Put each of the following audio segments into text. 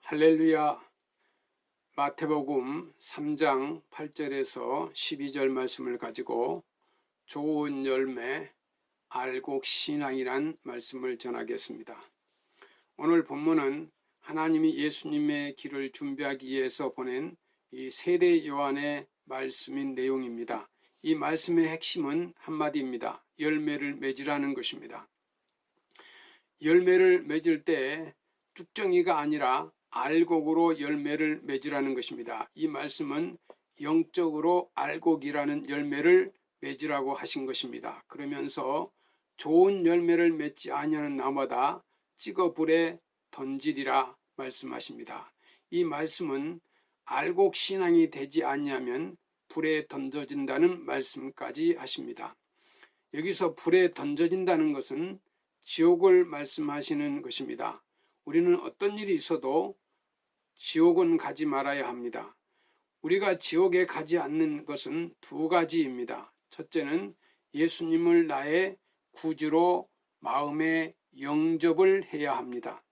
할렐루야. 마태복음 3장 8절에서 12절 말씀을 가지고 좋은 열매 알곡신앙이란 말씀을 전하겠습니다. 오늘 본문은 하나님이 예수님의 길을 준비하기 위해서 보낸 이 세례 요한의 말씀인 내용입니다. 이 말씀의 핵심은 한마디입니다. 열매를 맺으라는 것입니다. 열매를 맺을 때 쭉정이가 아니라 알곡으로 열매를 맺으라는 것입니다. 이 말씀은 영적으로 알곡이라는 열매를 맺으라고 하신 것입니다. 그러면서 좋은 열매를 맺지 아니하는 나무마다 찍어 불에 던지리라 말씀하십니다. 이 말씀은 알곡 신앙이 되지 아니하면 불에 던져진다는 말씀까지 하십니다. 여기서 불에 던져진다는 것은 지옥을 말씀하시는 것입니다. 우리는 어떤 일이 있어도 지옥은 가지 말아야 합니다. 우리가 지옥에 가지 않는 것은 두 가지입니다. 첫째는 예수님을 나의 구주로 마음에 영접을 해야 합니다.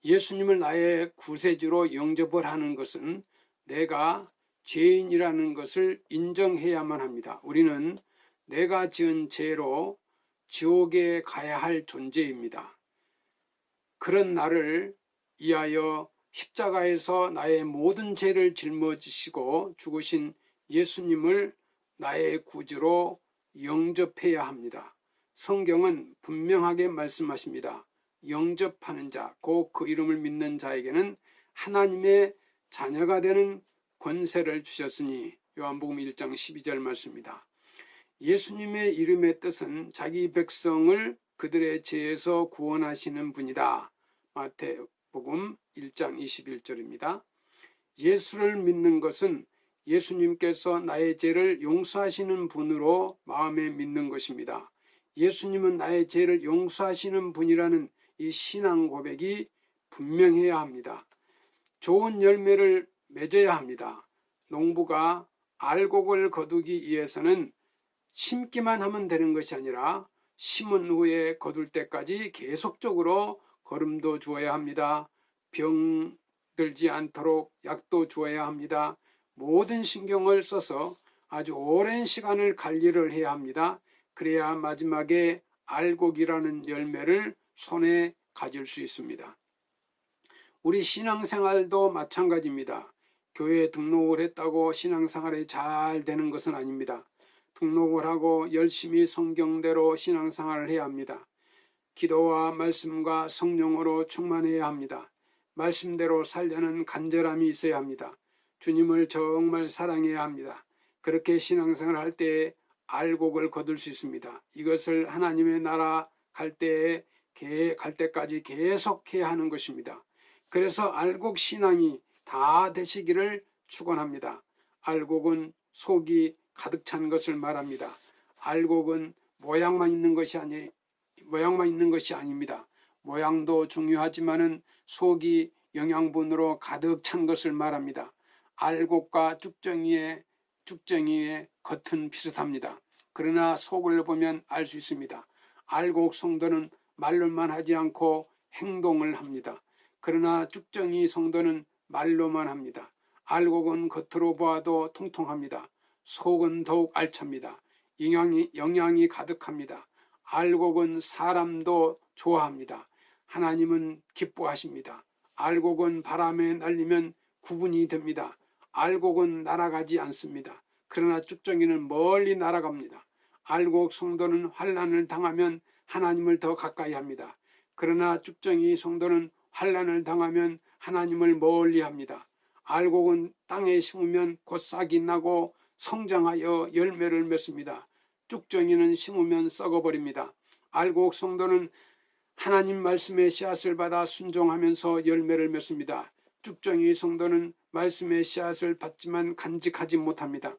예수님을 나의 구세주로 영접을 하는 것은 내가 죄인이라는 것을 인정해야만 합니다. 우리는 내가 지은 죄로 지옥에 가야 할 존재입니다. 그런 나를 위하여 십자가에서 나의 모든 죄를 짊어지시고 죽으신 예수님을 나의 구주로 영접해야 합니다. 성경은 분명하게 말씀하십니다. 영접하는 자, 곧 그 이름을 믿는 자에게는 하나님의 자녀가 되는 권세를 주셨으니 요한복음 1장 12절 말씀입니다. 예수님의 이름의 뜻은 자기 백성을 그들의 죄에서 구원하시는 분이다. 마태복음 1장 21절입니다. 예수를 믿는 것은 예수님께서 나의 죄를 용서하시는 분으로 마음에 믿는 것입니다. 예수님은 나의 죄를 용서하시는 분이라는 이 신앙 고백이 분명해야 합니다. 좋은 열매를 맺어야 합니다. 농부가 알곡을 거두기 위해서는 심기만 하면 되는 것이 아니라 심은 후에 거둘 때까지 계속적으로 거름도 주어야 합니다. 병 들지 않도록 약도 주어야 합니다. 모든 신경을 써서 아주 오랜 시간을 관리를 해야 합니다. 그래야 마지막에 알곡이라는 열매를 손에 가질 수 있습니다. 우리 신앙생활도 마찬가지입니다. 교회에 등록을 했다고 신앙생활이 잘 되는 것은 아닙니다. 등록을 하고 열심히 성경대로 신앙생활을 해야 합니다. 기도와 말씀과 성령으로 충만해야 합니다. 말씀대로 살려는 간절함이 있어야 합니다. 주님을 정말 사랑해야 합니다. 그렇게 신앙생활을 할 때에 알곡을 거둘 수 있습니다. 이것을 하나님의 나라 갈 때까지 계속해야 하는 것입니다. 그래서 알곡 신앙이 다 되시기를 축원합니다. 알곡은 속이 가득 찬 것을 말합니다. 알곡은 모양만 있는 것이 아닙니다. 모양도 중요하지만은 속이 영양분으로 가득 찬 것을 말합니다. 알곡과 쭉정이의 겉은 비슷합니다. 그러나 속을 보면 알 수 있습니다. 알곡 성도는 말로만 하지 않고 행동을 합니다. 그러나 쭉정이 성도는 말로만 합니다. 알곡은 겉으로 보아도 통통합니다. 속은 더욱 알찹니다. 영양이 가득합니다. 알곡은 사람도 좋아합니다. 하나님은 기뻐하십니다. 알곡은 바람에 날리면 구분이 됩니다. 알곡은 날아가지 않습니다. 그러나 쭉정이는 멀리 날아갑니다. 알곡 성도는 환난을 당하면 하나님을 더 가까이 합니다. 그러나 쭉정이 성도는 환난을 당하면 하나님을 멀리 합니다. 알곡은 땅에 심으면 곧 싹이 나고 성장하여 열매를 맺습니다. 쭉정이는 심으면 썩어버립니다. 알곡 성도는 하나님 말씀의 씨앗을 받아 순종하면서 열매를 맺습니다. 쭉정이 성도는 말씀의 씨앗을 받지만 간직하지 못합니다.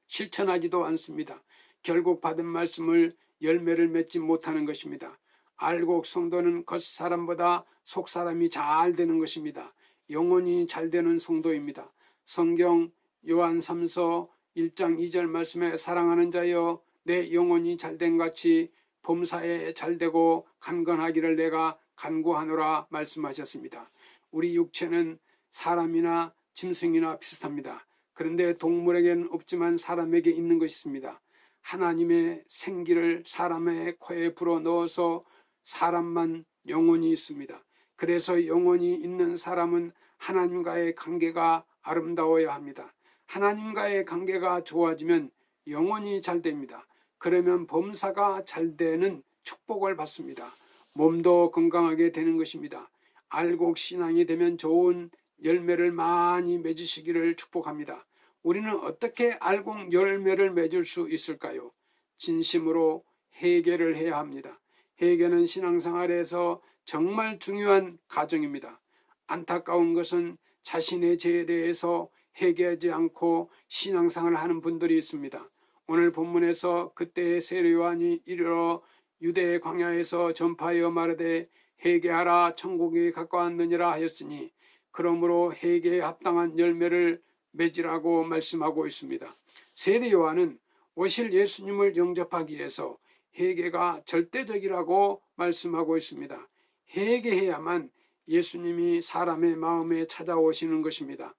실천하지도 않습니다. 결국 받은 말씀을 열매를 맺지 못하는 것입니다. 알곡 성도는 겉사람보다 속사람이 잘 되는 것입니다. 영혼이 잘 되는 성도입니다. 성경 요한 3서 1장 2절 말씀에 사랑하는 자여 내 영혼이 잘된 같이 범사에 잘되고 강건하기를 내가 간구하노라 말씀하셨습니다. 우리 육체는 사람이나 짐승이나 비슷합니다. 그런데 동물에게는 없지만 사람에게 있는 것이 있습니다. 하나님의 생기를 사람의 코에 불어넣어서 사람만 영혼이 있습니다. 그래서 영혼이 있는 사람은 하나님과의 관계가 아름다워야 합니다. 하나님과의 관계가 좋아지면 영혼이 잘 됩니다. 그러면 범사가 잘 되는 축복을 받습니다. 몸도 건강하게 되는 것입니다. 알곡 신앙이 되면 좋은 열매를 많이 맺으시기를 축복합니다. 우리는 어떻게 알곡 열매를 맺을 수 있을까요? 진심으로 회개를 해야 합니다. 회개는 신앙생활에서 정말 중요한 과정입니다. 안타까운 것은 자신의 죄에 대해서 회개하지 않고 신앙생활을 하는 분들이 있습니다. 오늘 본문에서 그때의 세례 요한이 이르러 유대 광야에서 전파하여 말하되 회개하라 천국이 가까웠느니라 하였으니 그러므로 회개에 합당한 열매를 맺으라고 말씀하고 있습니다. 세례 요한은 오실 예수님을 영접하기 위해서 회개가 절대적이라고 말씀하고 있습니다. 회개해야만 예수님이 사람의 마음에 찾아오시는 것입니다.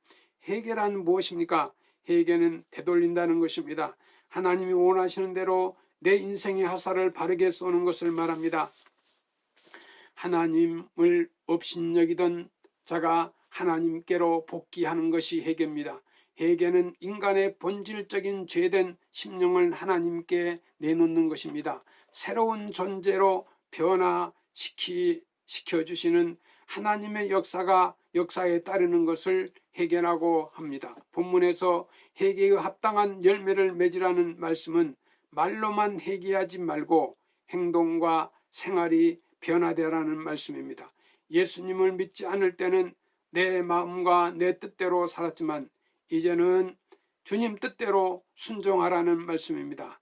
회개란 무엇입니까? 회개는 되돌린다는 것입니다. 하나님이 원하시는 대로 내 인생의 화살을 바르게 쏘는 것을 말합니다. 하나님을 업신여기던 자가 하나님께로 복귀하는 것이 회개입니다. 회개는 인간의 본질적인 죄된 심령을 하나님께 내놓는 것입니다. 새로운 존재로 변화시켜주시는 하나님의 역사에 따르는 것을 회개라고 합니다. 본문에서 회개에 합당한 열매를 맺으라는 말씀은 말로만 회개하지 말고 행동과 생활이 변화되라는 말씀입니다. 예수님을 믿지 않을 때는 내 마음과 내 뜻대로 살았지만 이제는 주님 뜻대로 순종하라는 말씀입니다.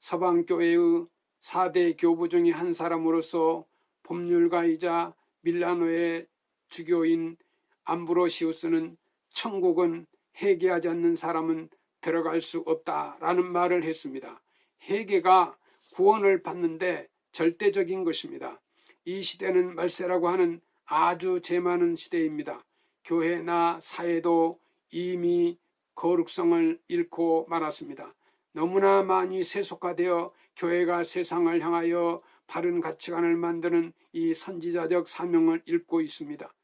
서방교회의 4대 교부 중의 한 사람으로서 법률가이자 밀라노의 주교인 암브로시우스는 천국은 회개하지 않는 사람은 들어갈 수 없다라는 말을 했습니다. 회개가 구원을 받는데 절대적인 것입니다. 이 시대는 말세라고 하는 아주 죄 많은 시대입니다. 교회나 사회도 이미 거룩성을 잃고 말았습니다. 너무나 많이 세속화되어 교회가 세상을 향하여 바른 가치관을 만드는 이 선지자적 사명을 잃고 있습니다.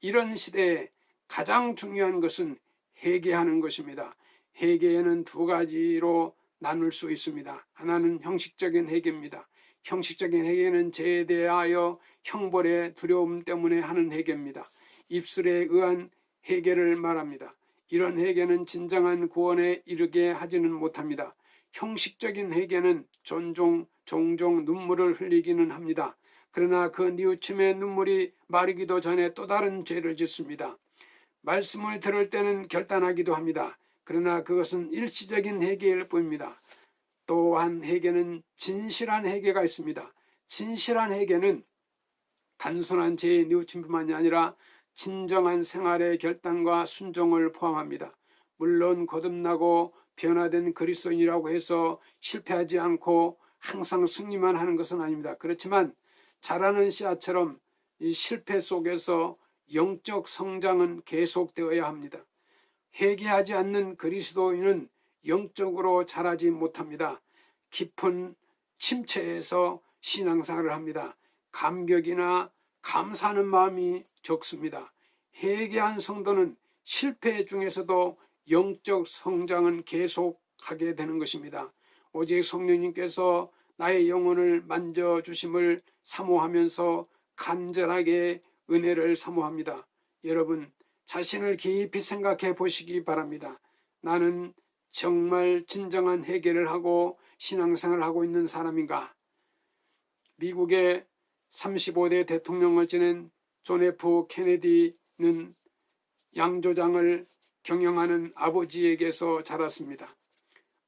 이런 시대에 가장 중요한 것은 회개하는 것입니다. 회개에는 두 가지로 나눌 수 있습니다. 하나는 형식적인 회개입니다. 형식적인 회개는 죄에 대하여 형벌의 두려움 때문에 하는 회개입니다. 입술에 의한 회개를 말합니다. 이런 회개는 진정한 구원에 이르게 하지는 못합니다. 형식적인 회개는 종종 눈물을 흘리기는 합니다. 그러나 그 뉘우침의 눈물이 마르기도 전에 또 다른 죄를 짓습니다. 말씀을 들을 때는 결단하기도 합니다. 그러나 그것은 일시적인 회개일 뿐입니다. 또한 회개는 진실한 회개가 있습니다. 진실한 회개는 단순한 죄의 뉘우침뿐만이 아니라 진정한 생활의 결단과 순종을 포함합니다. 물론 거듭나고 변화된 그리스도인이라고 해서 실패하지 않고 항상 승리만 하는 것은 아닙니다. 그렇지만 자라는 씨앗처럼 이 실패 속에서 영적 성장은 계속되어야 합니다. 회개하지 않는 그리스도인은 영적으로 자라지 못합니다. 깊은 침체에서 신앙생활을 합니다. 감격이나 감사하는 마음이 적습니다. 회개한 성도는 실패 중에서도 영적 성장은 계속하게 되는 것입니다. 오직 성령님께서 나의 영혼을 만져주심을 사모하면서 간절하게 은혜를 사모합니다. 여러분, 자신을 깊이 생각해 보시기 바랍니다. 나는 정말 진정한 회개를 하고 신앙생활을 하고 있는 사람인가? 미국의 35대 대통령을 지낸 존 F 케네디는 양조장을 경영하는 아버지에게서 자랐습니다.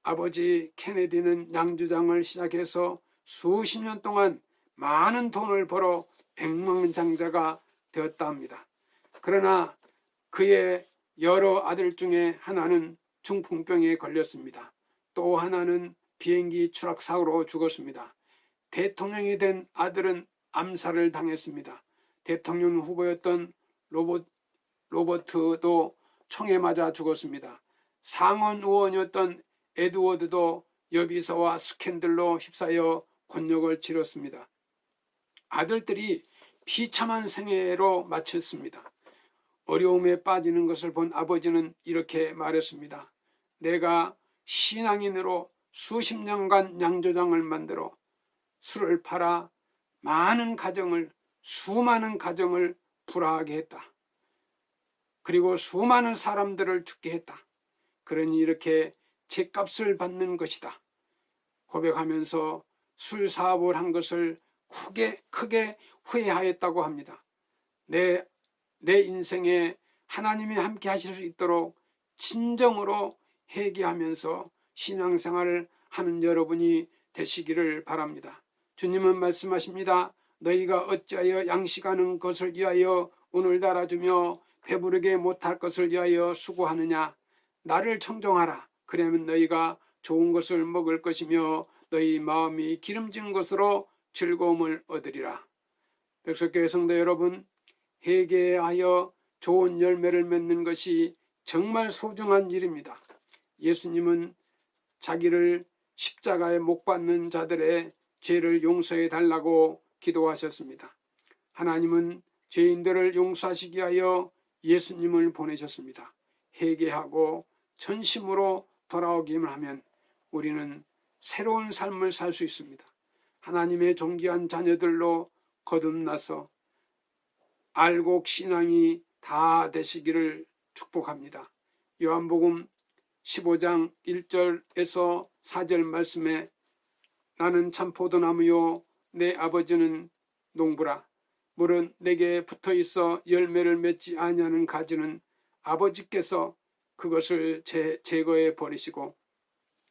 아버지 케네디는 양조장을 시작해서 수십 년 동안 많은 돈을 벌어 백만장자가 되었다 합니다. 그러나 그의 여러 아들 중에 하나는 중풍병에 걸렸습니다. 또 하나는 비행기 추락사고로 죽었습니다. 대통령이 된 아들은 암살을 당했습니다. 대통령 후보였던 로버트도 총에 맞아 죽었습니다. 상원 의원이었던 에드워드도 여비서와 스캔들로 휩싸여 곤욕을 치렀습니다. 아들들이 비참한 생애로 마쳤습니다. 어려움에 빠지는 것을 본 아버지는 이렇게 말했습니다. 내가 신앙인으로 수십 년간 양조장을 만들어 술을 팔아 수많은 가정을 불화하게 했다. 그리고 수많은 사람들을 죽게 했다. 그러니 이렇게 죗값을 받는 것이다. 고백하면서 술 사업을 한 것을 크게 후회하였다고 합니다. 내 인생에 하나님이 함께 하실 수 있도록 진정으로 회개하면서 신앙생활을 하는 여러분이 되시기를 바랍니다. 주님은 말씀하십니다. 너희가 어찌하여 양식하는 것을 위하여 오늘 달아주며 배부르게 못할 것을 위하여 수고하느냐. 나를 청종하라. 그러면 너희가 좋은 것을 먹을 것이며 너희 마음이 기름진 것으로 즐거움을 얻으리라. 백석교회 성도 여러분, 회개하여 좋은 열매를 맺는 것이 정말 소중한 일입니다. 예수님은 자기를 십자가에 못 박는 자들의 죄를 용서해 달라고 기도하셨습니다. 하나님은 죄인들을 용서하시기 위하여 예수님을 보내셨습니다. 회개하고 전심으로 돌아오기만 하면 우리는 새로운 삶을 살 수 있습니다. 하나님의 존귀한 자녀들로 거듭나서 알곡 신앙이 다 되시기를 축복합니다. 요한복음 15장 1절에서 4절 말씀에 나는 참 포도나무요 내 아버지는 농부라. 물은 내게 붙어있어 열매를 맺지 아니하는 가지는 아버지께서 그것을 제거해 버리시고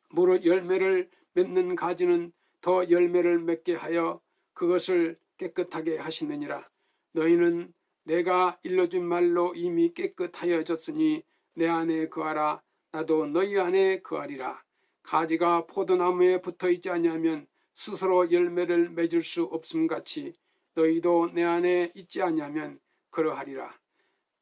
무릇 열매를 맺는 가지는 더 열매를 맺게 하여 그것을 깨끗하게 하시느니라. 너희는 내가 일러준 말로 이미 깨끗하여졌으니 내 안에 거하라. 나도 너희 안에 거하리라. 가지가 포도나무에 붙어있지 아니하면 스스로 열매를 맺을 수 없음같이 너희도 내 안에 있지 아니하면 그러하리라.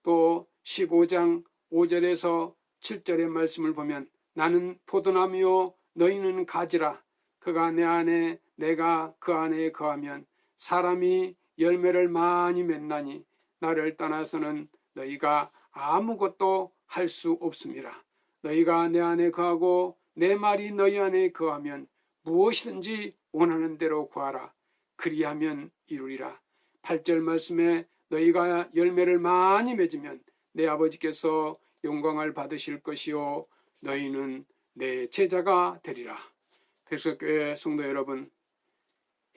또 15장 5절에서 7절의 말씀을 보면 나는 포도나무요 너희는 가지라. 그가 내 안에 내가 그 안에 거하면 사람이 열매를 많이 맺나니 나를 떠나서는 너희가 아무것도 할 수 없음이라. 너희가 내 안에 거하고 내 말이 너희 안에 거하면 무엇이든지 원하는 대로 구하라. 그리하면 이루리라. 8절 말씀에 너희가 열매를 많이 맺으면 내 아버지께서 영광을 받으실 것이요 너희는 내 제자가 되리라. 백석교회 성도 여러분,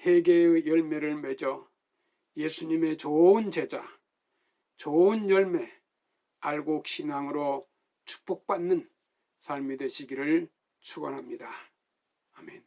회개의 열매를 맺어 예수님의 좋은 제자, 좋은 열매, 알곡 신앙으로 축복받는 삶이 되시기를 축원합니다. 아멘.